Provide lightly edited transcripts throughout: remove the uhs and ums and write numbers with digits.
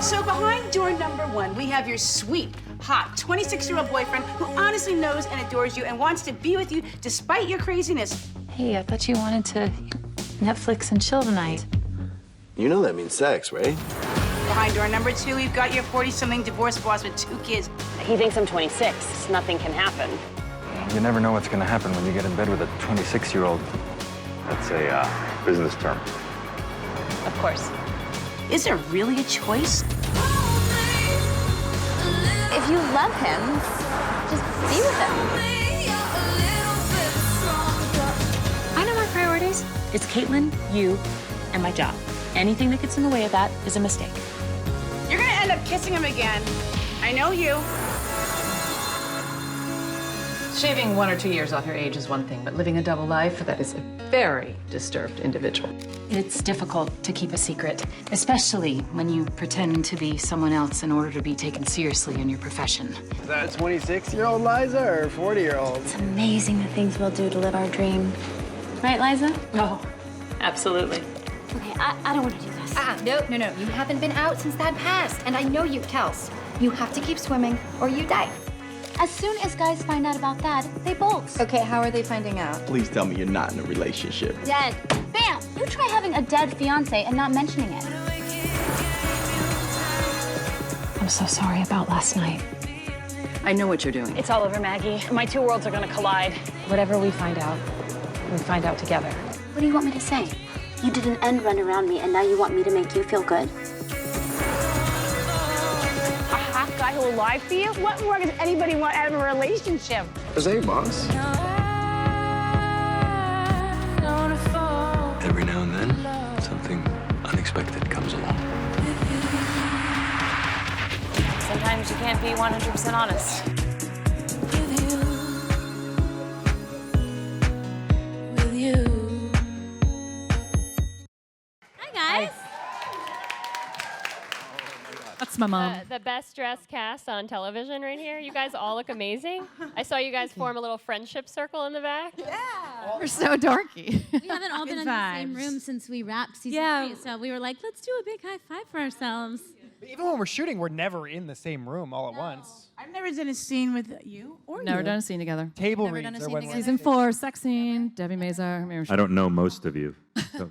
So behind door number 1, we have your sweet, hot 26-year-old boyfriend who honestly knows and adores you and wants to be with you despite your craziness. Hey, I thought you wanted to Netflix and chill tonight. You know that means sex, right? Behind door number 2, we've got your 40-something divorced boss with 2 kids. He thinks I'm 26. Nothing can happen. You never know what's gonna happen when you get in bed with a 26-year-old. That's a business term. Of course. Is there really a choice? If you love him, just be with him. I know my priorities. It's Caitlin, you, and my job. Anything that gets in the way of that is a mistake. You're gonna end up kissing him again. I know you. Shaving 1 or 2 years off your age is one thing, but living a double life, that is a very disturbed individual. It's difficult to keep a secret, especially when you pretend to be someone else in order to be taken seriously in your profession. Is that a 26-year-old Liza or a 40-year-old? It's amazing the things we'll do to live our dream. Right, Liza? Oh, absolutely. Okay, I don't want to do this. No. You haven't been out since that passed. And I know you, Kels. You have to keep swimming or you die. As soon as guys find out about that, they bolt. Okay, how are they finding out? Please tell me you're not in a relationship. Dead. Bam! You try having a dead fiance and not mentioning it. I'm so sorry about last night. I know what you're doing. It's all over, Maggie. My 2 worlds are gonna collide. Whatever we find out together. What do you want me to say? You did an end run around me, and now you want me to make you feel good? A hot guy who will lie for you? What more does anybody want out of a relationship? Hey, boss. Every now and then, something unexpected comes along. Sometimes you can't be 100% honest. That's my mom. The best dressed cast on television right here. You guys all look amazing. I saw you guys form a little friendship circle in the back. We're so dorky. We haven't all been in the same room since we wrapped season 3, so we were like, let's do a big high five for ourselves. But even when we're shooting, we're never in the same room all at once. I've never done a scene with you or Never you. done a scene together. Table Never reads done a are scene when together. we're... Season 4, sex scene, Debbie Mazar. I don't know most of you. So.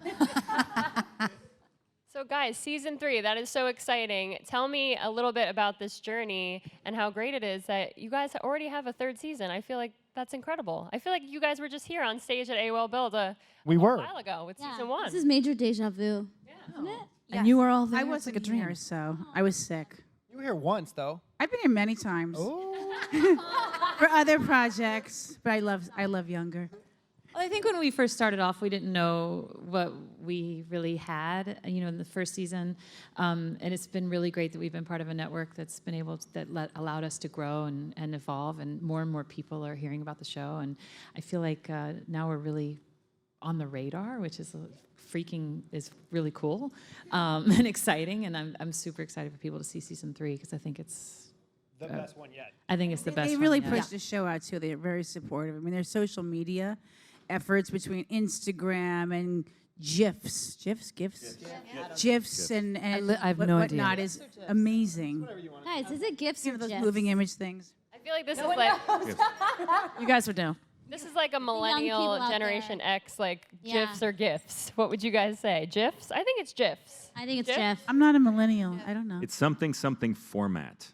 So guys, season 3, that is so exciting. Tell me a little bit about this journey and how great it is that you guys already have a 3rd season. I feel like that's incredible. I feel like you guys were just here on stage at AOL Build a while ago with season 1. This is major deja vu, isn't it? And you were all there. I It's wasn't like a dream. here, so I was sick. You were here once, though. I've been here many times Oh. for other projects, but I love Younger. Well, I think when we first started off, we didn't know what we really had, in the first season. And it's been really great that we've been part of a network that's been able to, allowed us to grow and evolve, and more people are hearing about the show. And I feel like now we're really on the radar, which is is really cool and exciting. And I'm super excited for people to see season 3 because I think it's The best one yet. I think it's the best. They really one yet. push the show out too. They're very supportive. I mean, their social media efforts between Instagram and GIFs, and I have no idea. whatnot is amazing. Guys, is it gifts You or know, those gifs? moving image things. I feel like this is like You guys would know. this is like a millennial people out Generation there. X, like Yeah. GIFs or GIFs. What would you guys say? GIFs? I think it's GIFs. I think it's Jeff? Jeff. I'm not a millennial. I don't know. It's something format.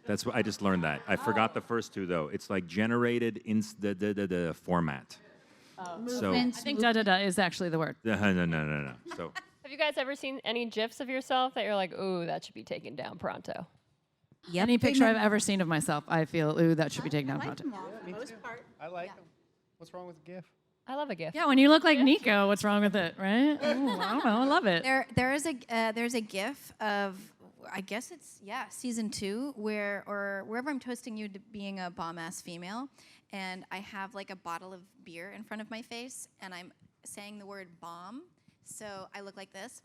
That's what I just learned that. I forgot the first 2 though. It's like generated in the format. So I think da-da-da is actually the word. no. So Have you guys ever seen any GIFs of yourself that you're like, ooh, that should be taken down pronto? Yep. Any picture I've ever seen of myself, I feel, ooh, that should be taken down. I like them. What's wrong with a GIF? I love a GIF. Yeah, when you look like Nico, what's wrong with it, right? Ooh, I don't know, I love it. There's a GIF of, I guess it's season 2 wherever I'm toasting you to being a bomb ass female, and I have like a bottle of beer in front of my face, and I'm saying the word bomb, so I look like this.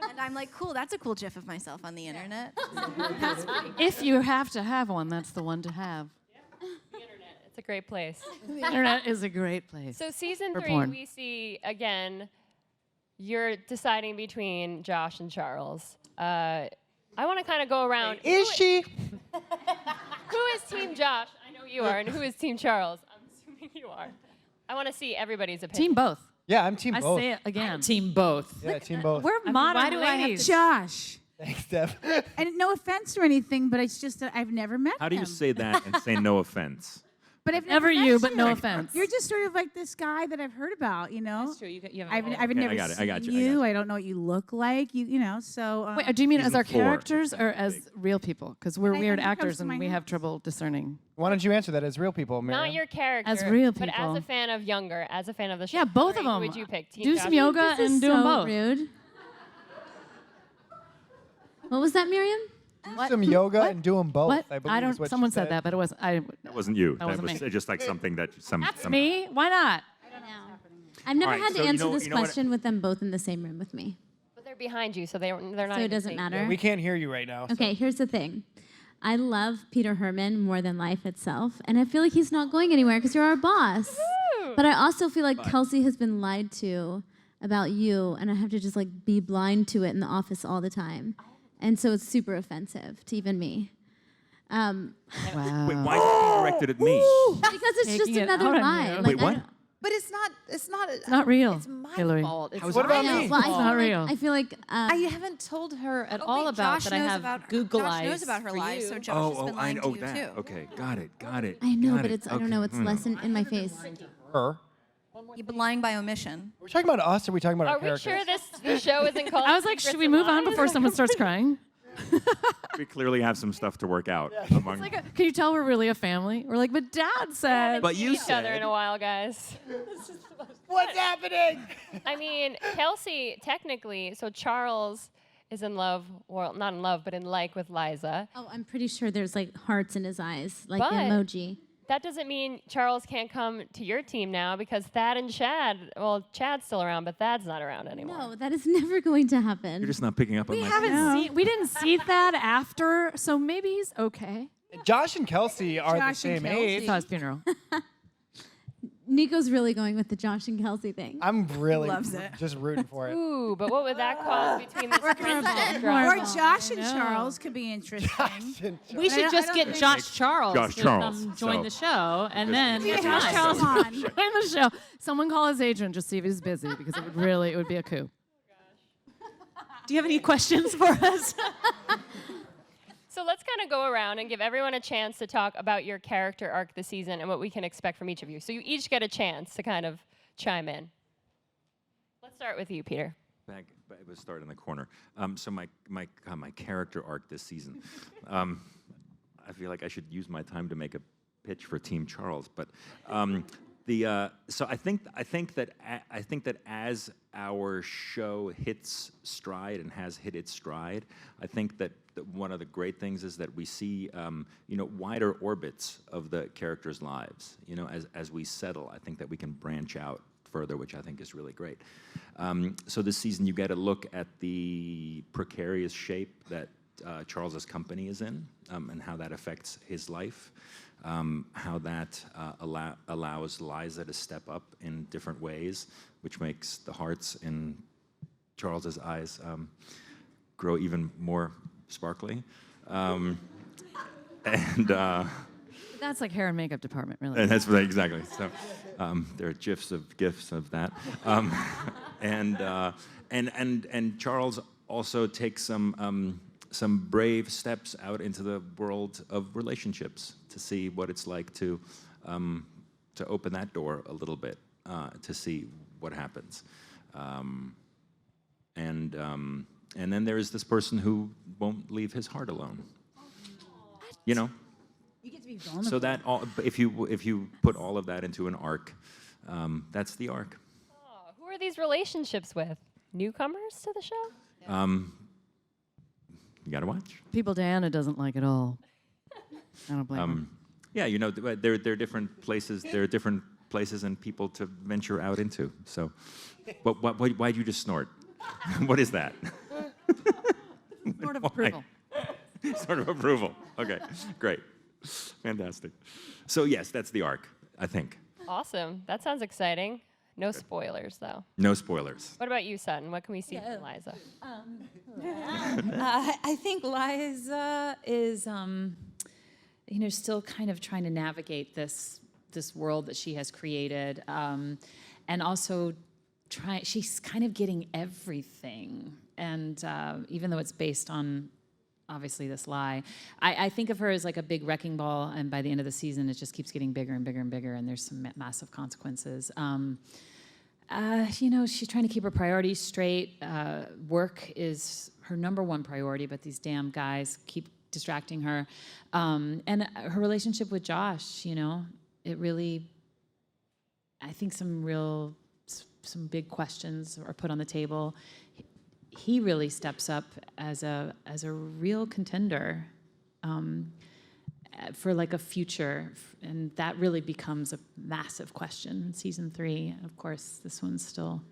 And I'm like, cool, that's a cool GIF of myself on the internet. If you have to have one, that's the one to have. The internet. It's a great place. The internet is a great place. So season For 3, porn. we see, again, you're deciding between Josh and Charles. I want to kind of go around. Is she? Who is Team Josh? I know you are, and who is Team Charles? I'm assuming you are. I want to see everybody's opinion. Team both. Yeah, I'm team both. I say it again. Team both. Yeah, team both. We're modern why do I have ladies. Josh. Thanks, Deb. And no offense or anything, but it's just that I've never met How do him. you say that and say no offense? But I've Never met you, but no offense. You're just sort of like this guy that I've heard about, you know. That's true. You I've haven't. never I got it, I got seen you. I don't know what you look like. You know. So. Wait, do you mean as our 4. characters or as real people? Because we're weird it comes actors to and my we have notes. trouble discerning. Why don't you answer that as real people, Miriam? Not your character. As real But as people. a fan of Younger, as a fan of the show. Yeah, both of Who them. would you pick? Team Do Josh? some yoga This is and do so them both. rude. What was that, Miriam? Do some yoga and do them both. What? I believe I is don't. what Someone she said that, but it wasn't. That wasn't you. That wasn't was me. just like something that some. That's some me. Why not? I've never All right, had so to you answer know- this you know what- question with them both in the same room with me. But they're behind you, so they're not. So it even doesn't seeing matter. you. We can't hear you right now. so- Okay, here's the thing. I love Peter Herman more than life itself, and I feel like he's not going anywhere because you're our boss. But I also feel like Kelsey has been lied to about you, and I have to just like be blind to it in the office all the time. And so it's super offensive to even me. Wow. Wait, why is it directed at me? Because it's just Taking it another out on lie. you. Like, Wait, what? But it's not. It's not. It's not real. It's my Hillary. fault. It's What about I know, me? well, I It's feel not like, real. I feel like I haven't told her at Oh, all wait, about Josh that I knows have about- Google Josh eyes knows about her for lies, you. so Josh has been lying to you that. too. Okay, got it. I know, got but it. it's I don't Okay, know. It's less in my face. Her. You've been lying by omission. We're talking about us, or are we talking about Are our we characters? sure the show isn't called? I was like, Secrets should we and move on Lies? before someone starts crying? We clearly have some stuff to work out among. It's like, can you tell we're really a family? We're like, but Dad said. But you each other in said. a while, guys. What's happening? I mean, Kelsey, technically, so Charles is in love, well, not in love, but in like with Liza. Oh, I'm pretty sure there's like hearts in his eyes, like the But- emoji. That doesn't mean Charles can't come to your team now because Thad and Chad, well, Chad's still around, but Thad's not around anymore. No, that is never going to happen. You're just not picking up on we my. haven't seen. We didn't see that after, so maybe he's okay. Josh and Kelsey are the Josh and same Kelsey. age. Saw his funeral. Nico's really going with the Josh and Kelsey thing. I'm really Loves it. just rooting for it. Ooh, but what would that cause between this friendship Or drama? Josh and Charles could be interesting. We should just get Josh Charles Josh to Charles, join so- the show, and then Yeah, get Josh Josh Charles Charles on. Join the show. Someone call his agent, just see if he's busy, because it would be a coup. Do you have any questions for us? So let's kind of go around and give everyone a chance to talk about your character arc this season and what we can expect from each of you. So you each get a chance to kind of chime in. Let's start with you, Peter. We'll start in the corner. So my character arc this season. I feel like I should use my time to make a pitch for Team Charles, but so I think that as our show hits stride and has hit its stride, I think that one of the great things is that we see wider orbits of the characters' lives. As we settle, I think that we can branch out further, which I think is really great. So this season, you get a look at the precarious shape that Charles's company is in, and how that affects his life. How that allows Liza to step up in different ways, which makes the hearts in Charles's eyes grow even more sparkly. That's like hair and makeup department, really. And that's right, exactly. So there are gifs of that, and Charles also takes some brave steps out into the world of relationships to see what it's like to open that door a little bit, to see what happens. And then there is this person who won't leave his heart alone. You know? You get to be vulnerable. So that if you put all of that into an arc, that's the arc. Oh, who are these relationships with? Newcomers to the show? You gotta watch. People Diana doesn't like at all. I don't blame her. Yeah, there are different places. There are different places and people to venture out into. So, but why'd you just snort? What is that? Sort of approval. Sort of approval. Okay, great, fantastic. So yes, that's the arc, I think. Awesome. That sounds exciting. No spoilers, though. No spoilers. What about you, Sutton? What can we see from Liza? I think Liza is, still kind of trying to navigate this world that she has created, and also she's kind of getting everything. And even though it's based on, obviously, this lie, I think of her as like a big wrecking ball, and by the end of the season, it just keeps getting bigger and bigger and bigger, and there's some massive consequences. She's trying to keep her priorities straight. Work is her number one priority, but these damn guys keep distracting her. And her relationship with Josh, it really, I think some big questions are put on the table. He really steps up as a real contender for like a future, and that really becomes a massive question in season 3. Of course, this one's still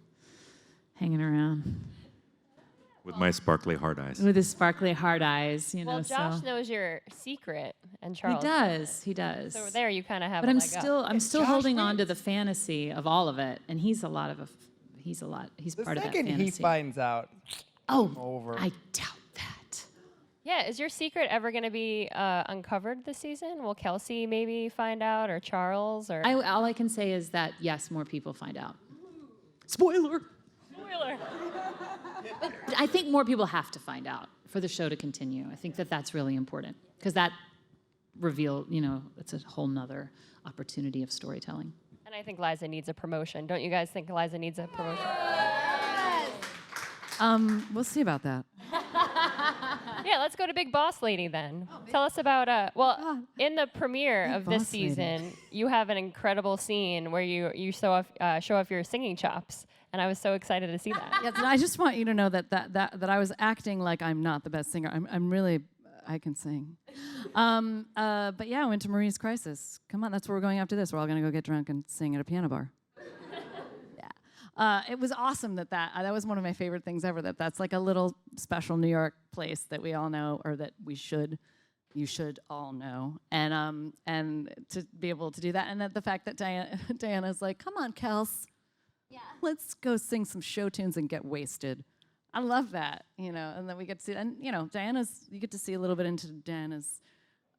hanging around. With my sparkly hard eyes. With his sparkly hard eyes, Well, Josh knows your secret, and Charles He does. So there, you kind of have. But a I'm leg up. I'm still holding on to the fantasy of all of it, and he's part of that The fantasy. second he finds out, over. I doubt that. Yeah, is your secret ever going to be uncovered this season? Will Kelsey maybe find out, or Charles, or? All I can say is that yes, more people find out. Spoiler. Spoiler. But I think more people have to find out for the show to continue. I think that's really important because that reveal, it's a whole nother opportunity of storytelling. And I think Liza needs a promotion. Don't you guys think Liza needs a promotion? We'll see about that. Yeah, let's go to Big Boss Lady then. Tell us about, in the premiere of this season, you have an incredible scene where you show off your singing chops. And I was so excited to see that. Yes, and I just want you to know that I was acting like I'm not the best singer. I'm really, I can sing. But yeah, I went to Marie's Crisis. Come on, that's where we're going after this. We're all gonna go get drunk and sing at a piano bar. Yeah. It was awesome that was one of my favorite things ever. That's like a little special New York place that we all know, or that you should all know. And to be able to do that, and that the fact that Diana's like, come on, Kels. Yeah. Let's go sing some show tunes and get wasted. I love that, and then we get to see, and you get to see a little bit into Diana's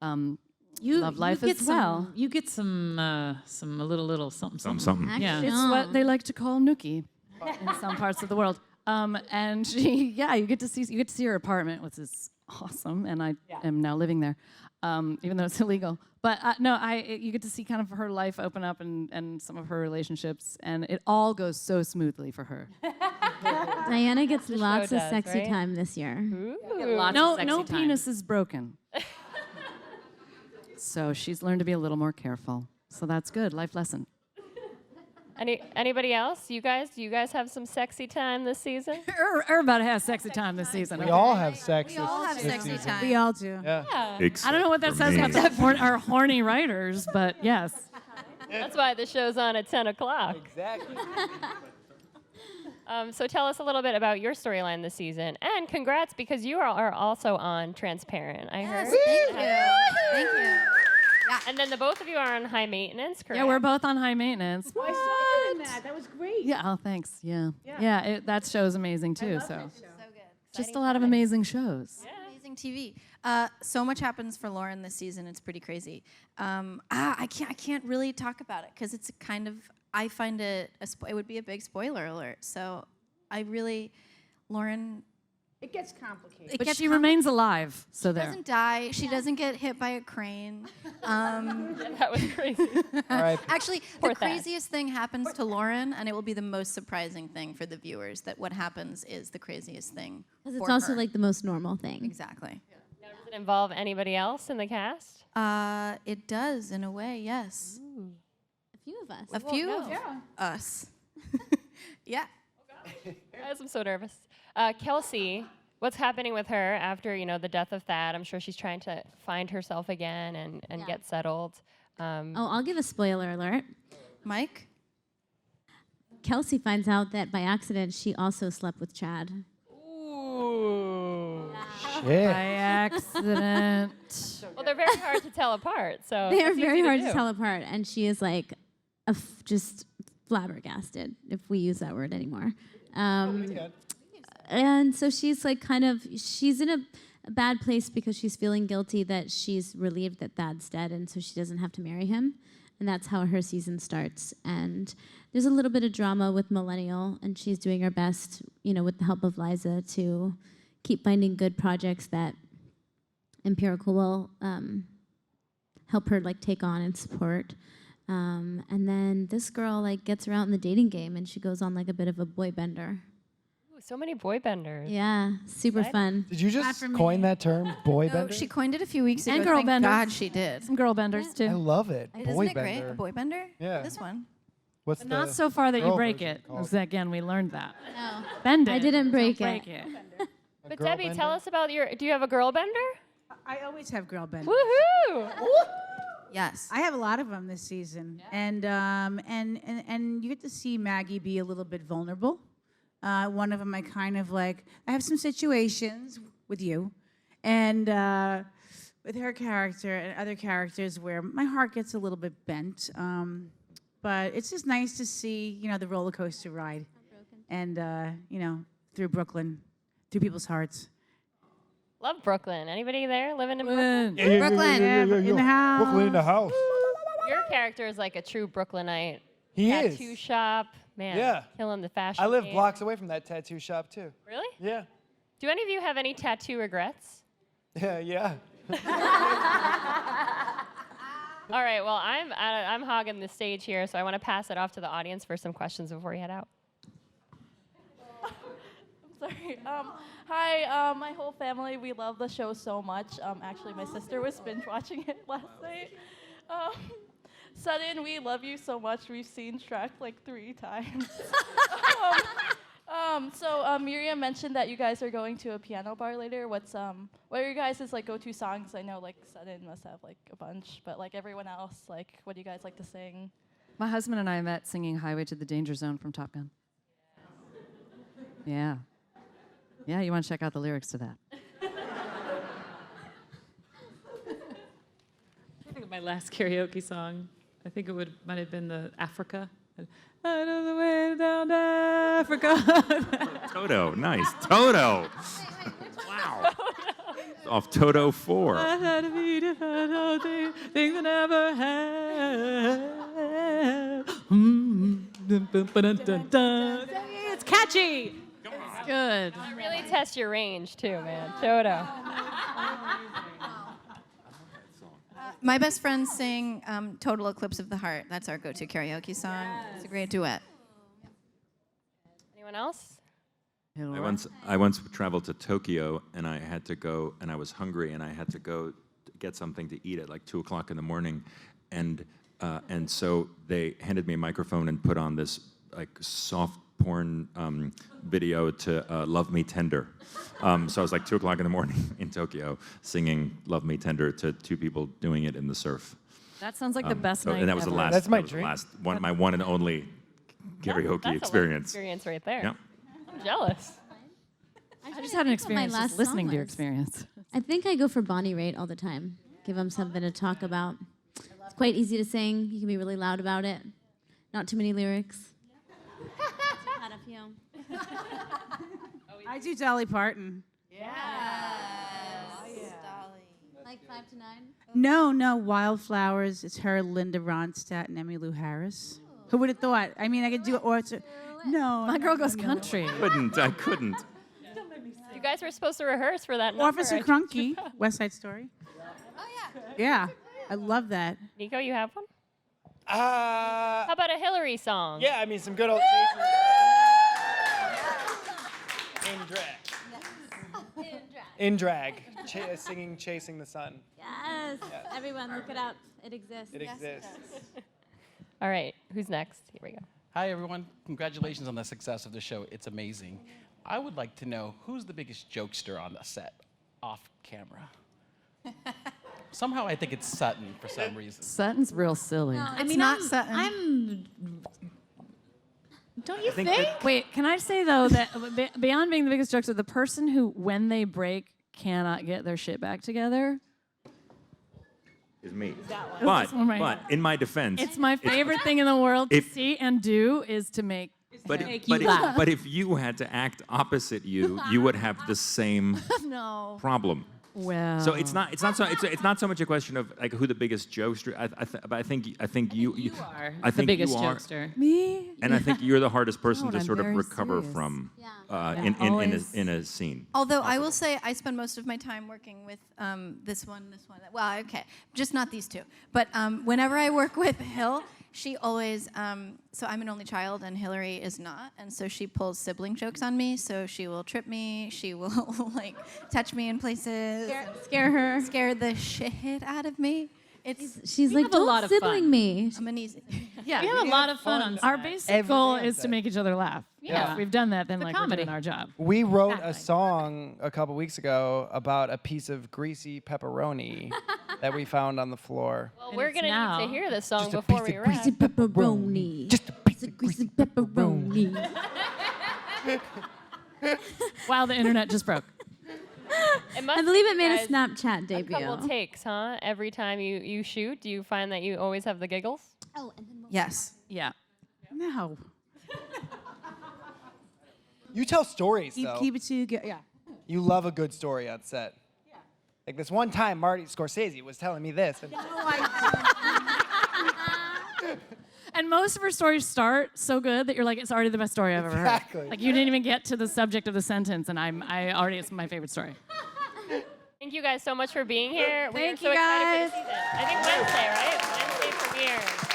love life as well. You get a little something. Something. Yeah. It's what they like to call nookie in some parts of the world. And you get to see her apartment, which is awesome, and I am now living there, even though it's illegal. But you get to see kind of her life open up and some of her relationships, and it all goes so smoothly for her. Diana gets The lots show of does, sexy right? time this year. No penis is broken. So she's learned to be a little more careful. So that's good. Life lesson. Anybody else? You guys? Do you guys have some sexy time this season? Everybody has sexy time this season. We all have sex. We all have sexy time. We all do. Yeah. I don't know what that says about our horny writers, but yes. That's why the show's on at 10 o'clock. Exactly. So tell us a little bit about your storyline this season, and congrats because you are also on Transparent. I heard. Thank you. Thank you. Yeah. And then the both of you are on High Maintenance, correct? Yeah, we're both on High Maintenance. I saw you in that. That was great. Yeah, oh, thanks. Yeah. That show's amazing too. So So good. just a lot of amazing shows. Yeah. Amazing TV. So much happens for Lauren this season. It's pretty crazy. I can't really talk about it because it's kind of. I find it it would be a big spoiler alert. So Lauren. It gets complicated. But she remains alive. So She doesn't die. She doesn't get hit by a crane. That was crazy. Actually, Poor the Thad. craziest thing happens to Lauren, and it will be the most surprising thing for the viewers. That what happens is the craziest thing. Because it's for also her. like the most normal thing. Exactly. Now, does it involve anybody else in the cast? It does in a way. Yes. A few of us. A few of us. Yeah. Guys, I'm so nervous. Kelsey, what's happening with her after the death of Thad? I'm sure she's trying to find herself again and get settled. I'll give a spoiler alert. Mike? Kelsey finds out that by accident she also slept with Chad. Ooh. Shit. By accident. Well, they're very hard to tell apart. So They are it's easy very to hard do. to tell apart, and she is like just flabbergasted, if we use that word anymore. And so she's like she's in a bad place because she's feeling guilty that she's relieved that Thad's dead, and so she doesn't have to marry him. And that's how her season starts. And there's a little bit of drama with Millennial, and she's doing her best, with the help of Liza, to keep finding good projects that Empirical will help her take on and support. And then this girl gets her out in the dating game, and she goes on a bit of a boy bender. Ooh, so many boy benders. Yeah, super fun. Did you just coin that term, boy bender? She coined it a few weeks ago. And girl Thank benders. God she did. Some girl benders too. I love it. Isn't Boy it great? bender. A boy bender? Yeah. This one. What's But not so far that you girl break version it. called? 'Cause again, we learned that. No. Bend it. I didn't break Don't it. break it. But girl Debbie, bender? tell us about do you have a girl bender? I always have girl benders. Woohoo! Yes. I have a lot of them this season, and you get to see Maggie be a little bit vulnerable. One of them, I have some situations with you, and with her character and other characters where my heart gets a little bit bent. But it's just nice to see, the roller coaster ride, and through Brooklyn, through people's hearts. Love Brooklyn. Anybody there living in Brooklyn? Brooklyn. In the house. Brooklyn in the house. Your character is like a true Brooklynite. He Tattoo is. shop. Man, Yeah. killing the fashion I live game. blocks away from that tattoo shop too. Really? Yeah. Do any of you have any tattoo regrets? Yeah. All right, well, I'm hogging the stage here, so I want to pass it off to the audience for some questions before we head out. Sorry. Hi, my whole family, we love the show so much. Actually, my sister was binge watching it last night. Sutton, we love you so much. We've seen Shrek 3 times. So Miriam mentioned that you guys are going to a piano bar later. What are your guys' go-to songs? I know Sutton must have a bunch, but everyone else, what do you guys like to sing? My husband and I met singing Highway to the Danger Zone from Top Gun. Yeah. Yeah, you want to check out the lyrics to that. I think of my last karaoke song. I think it might have been the Africa. I know the way down to Africa. Toto, nice. Toto. Wow. Off Toto 4. I had to be different, things I never had. It's catchy. It's good. Really test your range too, man. Toto. My best friends sing Total Eclipse of the Heart. That's our go-to karaoke song. It's a great duet. Anyone else? I once traveled to Tokyo, and I had to go, and I was hungry, and I had to go get something to eat at 2 o'clock in the morning, and so they handed me a microphone and put on this soft porn video to Love Me Tender. So I was 2 o'clock in the morning in Tokyo singing Love Me Tender to 2 people doing it in the surf. That sounds like the best night And that was ever. the last. That's my that was the dream. last one, my one and only karaoke That's experience. A life experience right there. Yeah. I'm jealous. I just had an experience last just listening song to your was. experience. I think I go for Bonnie Raitt all the time. Give them something to talk about. It's quite easy to sing. You can be really loud about it. Not too many lyrics. Had a few. I do Dolly Parton. Like 5 to 9. No, Wildflowers. It's her, Linda Ronstadt, and Emmylou Harris. Who would have thought? I mean, I could do it. Or it's no. My girl goes country. I couldn't. You guys were supposed to rehearse for that number. Officer Crunky, West Side Story. Oh yeah. Yeah, I love that. Nico, you have one? How about a Hillary song? Yeah, I mean some good old in drag. In drag, singing "Chasing the Sun." Yes. Everyone, look it up. It exists. It exists. All right, who's next? Here we go. Hi, everyone. Congratulations on the success of the show. It's amazing. I would like to know who's the biggest jokester on the set, off camera. Somehow I think it's Sutton for some reason. Sutton's real silly. No, It's not Sutton. Don't you think think? that- Wait, can I say though that beyond being the biggest jokester, the person who, when they break, cannot get their shit back together? is me. That's But one of my- but in my defense, It's my favorite thing in the world to see and do is to make make you laugh. but if you had to act opposite you would have the same No. problem. Well. So it's not so much a question of like who the biggest jokester. But I think you are I the think biggest you are. jokester. Me? And I think you're the hardest person No, to I'm sort of very recover serious. from Yeah, in a scene. Although I will say I spend most of my time working with this one. Well, okay, just not these two. But whenever I work with Hill, she always, so I'm an only child and Hillary is not. And so she pulls sibling jokes on me. So she will trip me. She will like touch me in places. Scare her. Scare the shit out of me. She's like, have a lot don't of sibling fun. me. I'm an easy. Yeah, We have a lot of fun on Our set. basic Every goal day on is to set. make each other laugh. Yeah. If we've done that, then The like comedy. we're doing our job. We wrote a song a couple weeks ago about a piece of greasy pepperoni that we found on the floor. Well, And we're it's going to now need to hear this song just a before piece we of wrap. Greasy pepperoni. Just a piece of greasy pepperoni. Wow, the internet just broke. It must I believe take it made you a guys Snapchat a debut. couple takes, huh? Every time you shoot, do you find that you always have the giggles? Oh, and then Yes. Yeah. No. You tell stories, You though. keep it together. Yeah. You love a good story on set. Yeah. Like this one time, Marty Scorsese was telling me this. And And most of her stories start so good that you're like, it's already the best story I've ever heard. Exactly. Like you didn't even get to the subject of the sentence, and it's my favorite story. Thank you guys so much for being here. Thank We're so you, excited guys. for the season. I think Wednesday, right? Wednesday premiere.